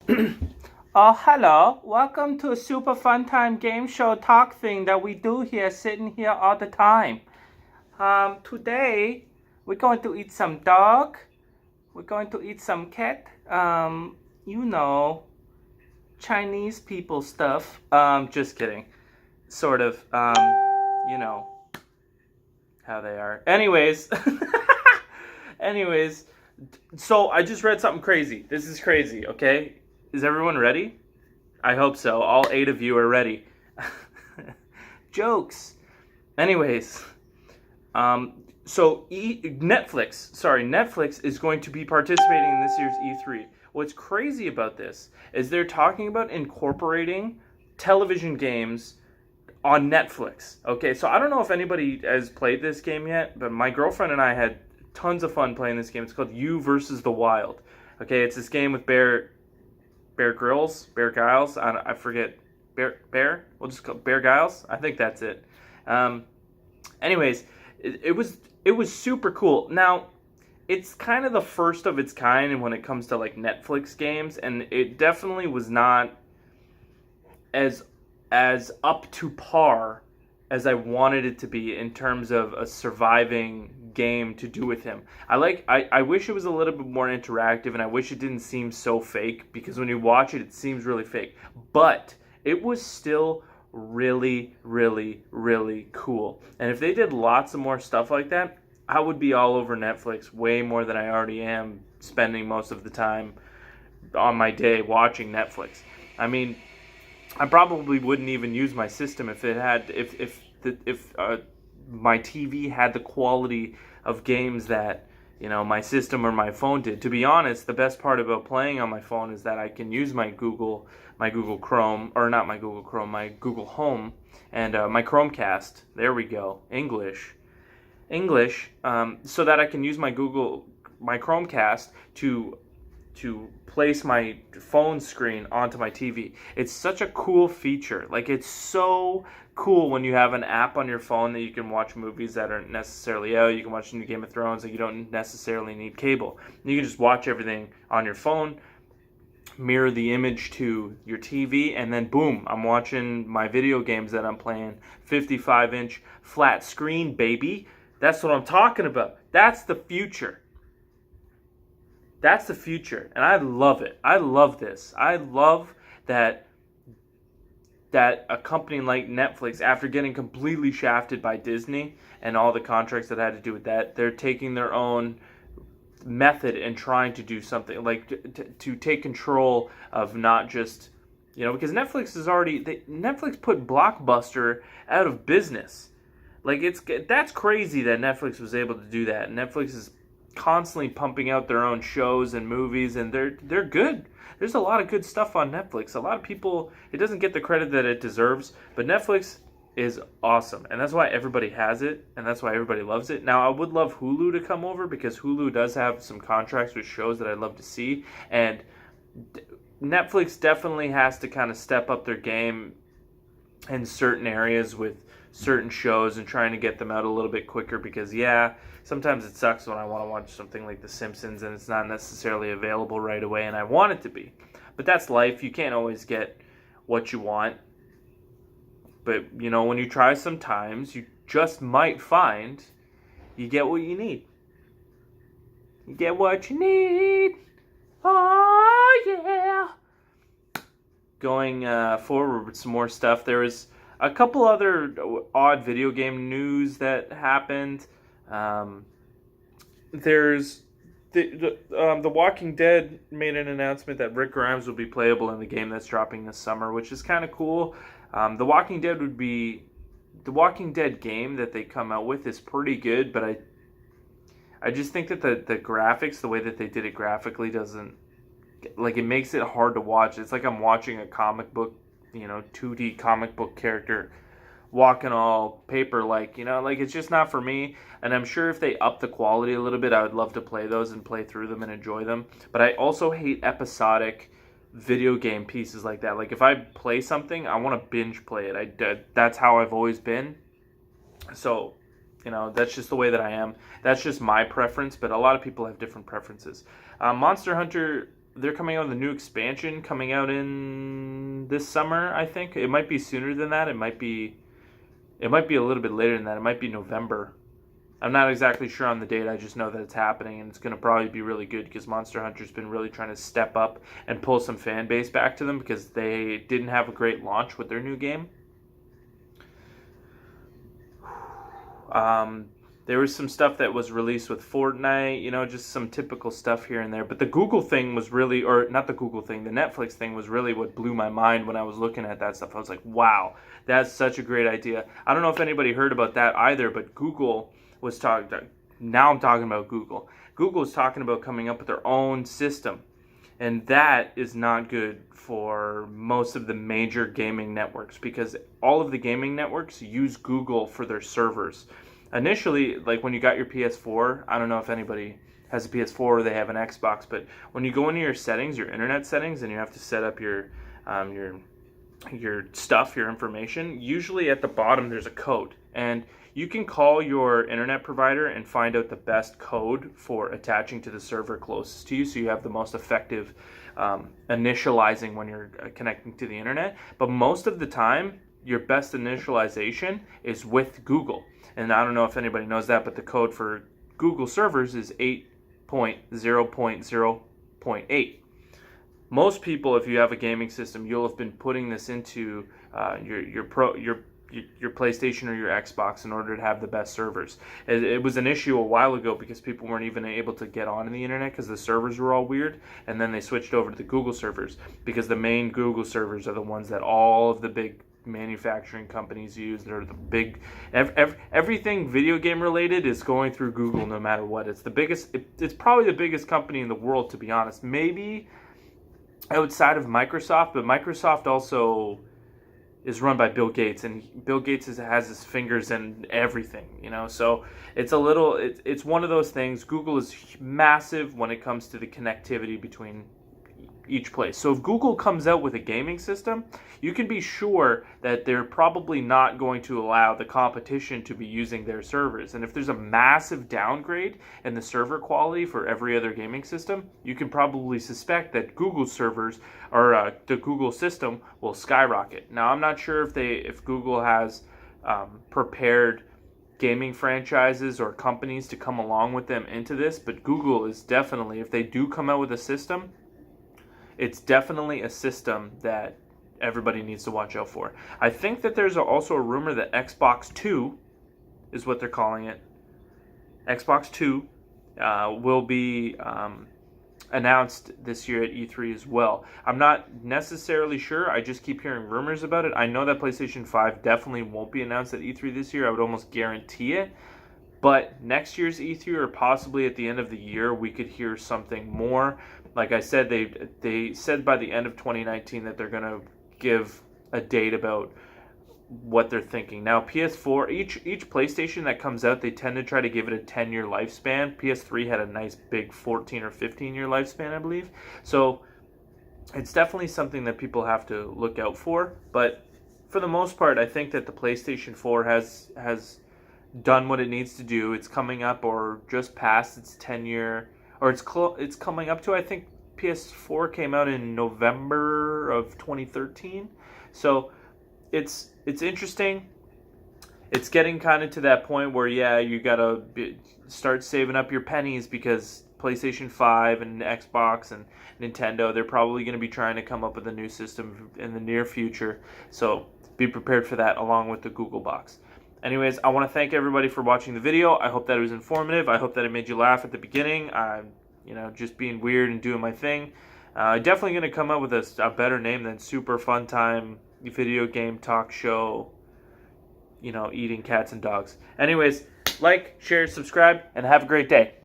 Hello. Welcome to a super fun time game show talk thing that we do here, sitting here all the time. Today we're going to eat some dog. We're going to eat some cat. You know, Chinese people stuff. Just kidding. Sort of. You know how they are. Anyways, so I just read something crazy. This is crazy. Okay, is everyone ready? I hope so. All 8 of you are ready. Jokes. Anyways, Netflix is going to be participating in this year's E3. What's crazy about this is they're talking about incorporating television games on Netflix. Okay, so I don't know if anybody has played this game yet, but my girlfriend and I had tons of fun playing this game. It's called You versus the Wild. Okay, it's this game with Bear Giles. I forget. Bear. We'll just call Bear Giles. I think that's it. Um, anyways, it was super cool. Now, it's kind of the first of its kind when it comes to like Netflix games, and it definitely was not as up to par as I wanted it to be in terms of a surviving game to do with him. I wish it was a little bit more interactive, and I wish it didn't seem so fake, because when you watch it seems really fake. But it was still really, really, really cool. And if they did lots of more stuff like that, I would be all over Netflix way more than I already am spending most of the time on my day watching Netflix. I mean, I probably wouldn't even use my system if it had if my TV had the quality of games that my system or my phone did. To be honest, the best part about playing on my phone is that I can use my Google Chrome, or not my Google Chrome, my Google Home, and my Chromecast. There we go, English, so that I can use my Chromecast to place my phone screen onto my TV. It's such a cool feature. Like, it's so cool when you have an app on your phone that you can watch movies that aren't necessarily out. You can watch the new Game of Thrones, and you don't necessarily need cable. You can just watch everything on your phone, mirror the image to your TV, and then boom, I'm watching my video games that I'm playing. 55-inch flat screen, baby. That's what I'm talking about. That's the future. That's the future, and I love it. I love this. I love that a company like Netflix, after getting completely shafted by Disney and all the contracts that had to do with that, they're taking their own method and trying to do something like to take control of not just because Netflix put Blockbuster out of business. Like, that's crazy that Netflix was able to do that. Netflix is constantly pumping out their own shows and movies, and they're good. There's a lot of good stuff on Netflix. A lot of people, it doesn't get the credit that it deserves, but Netflix is awesome, and that's why everybody has it, and that's why everybody loves it. Now, I would love Hulu to come over, because Hulu does have some contracts with shows that I'd love to see, and Netflix definitely has to kind of step up their game in certain areas with certain shows and trying to get them out a little bit quicker, because sometimes it sucks when I want to watch something like The Simpsons and it's not necessarily available right away, and I want it to be. But that's life. You can't always get what you want. But when you try, sometimes you just might find you get what you need. You get what you need. Oh yeah. Going forward with some more stuff, there was a couple other odd video game news that happened. There's the Walking Dead made an announcement that Rick Grimes will be playable in the game that's dropping this summer, which is kind of cool. The Walking Dead game that they come out with is pretty good, but I just think that the graphics, the way that they did it graphically, doesn't, like, it makes it hard to watch. It's like I'm watching a comic book, 2D comic book character walking all paper, like it's just not for me. And I'm sure if they up the quality a little bit, I would love to play those and play through them and enjoy them. But I also hate episodic video game pieces like that. Like, if I play something, I want to binge play it. That's how I've always been. So, that's just the way that I am. That's just my preference, but a lot of people have different preferences. Monster Hunter they're coming out with a new expansion coming out in this summer. I think it might be sooner than that. It might be a little bit later than that. It might be November. I'm not exactly sure on the date. I just know that it's happening, and it's going to probably be really good because Monster Hunter's been really trying to step up and pull some fan base back to them because they didn't have a great launch with their new game. There was some stuff that was released with Fortnite, just some typical stuff here and there. But the Google thing was really, or not the Google thing, the Netflix thing was really what blew my mind when I was looking at that stuff. I was like, wow, that's such a great idea. I don't know if anybody heard about that either, but Google was talking, now I'm talking about Google. Google is talking about coming up with their own system. And that is not good for most of the major gaming networks because all of the gaming networks use Google for their servers. Initially, like when you got your PS4, I don't know if anybody has a PS4 or they have an Xbox, but when you go into your settings, your internet settings, and you have to set up your stuff, your information, usually at the bottom there's a code. And you can call your internet provider and find out the best code for attaching to the server closest to you so you have the most effective initializing when you're connecting to the internet. But most of the time, your best initialization is with Google. And I don't know if anybody knows that, but the code for Google servers is 8.0.0.8. Most people, if you have a gaming system, you'll have been putting this into your PlayStation or your Xbox in order to have the best servers. It was an issue a while ago because people weren't even able to get onto the internet because the servers were all weird, and then they switched over to the Google servers because the main Google servers are the ones that all of the big manufacturing companies use. They're the big everything video game related is going through Google no matter what. It's the biggest. It's probably the biggest company in the world, to be honest. Maybe outside of Microsoft, but Microsoft also is run by Bill Gates, and Bill Gates has his fingers in everything, so it's one of those things. Google is massive when it comes to the connectivity between each place. So if Google comes out with a gaming system, you can be sure that they're probably not going to allow the competition to be using their servers. And if there's a massive downgrade in the server quality for every other gaming system, you can probably suspect that Google servers or the Google system will skyrocket. Now, I'm not sure if Google has prepared gaming franchises or companies to come along with them into this, but Google is definitely, if they do come out with a system, it's definitely a system that everybody needs to watch out for. I think that there's also a rumor that Xbox 2 is what they're calling it. Xbox 2 will be announced this year at E3 as well. I'm not necessarily sure. I just keep hearing rumors about it. I know that PlayStation 5 definitely won't be announced at E3 this year. I would almost guarantee it. But next year's E3 or possibly at the end of the year, we could hear something more. Like I said, they said by the end of 2019 that they're going to give a date about what they're thinking. Now, PS4, each PlayStation that comes out, they tend to try to give it a 10-year lifespan. PS3 had a nice big 14 or 15-year lifespan, I believe. So it's definitely something that people have to look out for. But for the most part, I think that the PlayStation 4 has done what it needs to do. It's coming up or just past its 10-year, or it's coming up to, I think PS4 came out in November of 2013. So it's interesting. It's getting kind of to that point where, you got to start saving up your pennies because PlayStation 5 and Xbox and Nintendo, they're probably going to be trying to come up with a new system in the near future. So be prepared for that along with the Google Box. Anyways, I want to thank everybody for watching the video. I hope that it was informative. I hope that it made you laugh at the beginning. I'm, just being weird and doing my thing. Definitely going to come up with a better name than Super Fun Time Video Game Talk Show, eating cats and dogs. Anyways, like, share, subscribe, and have a great day.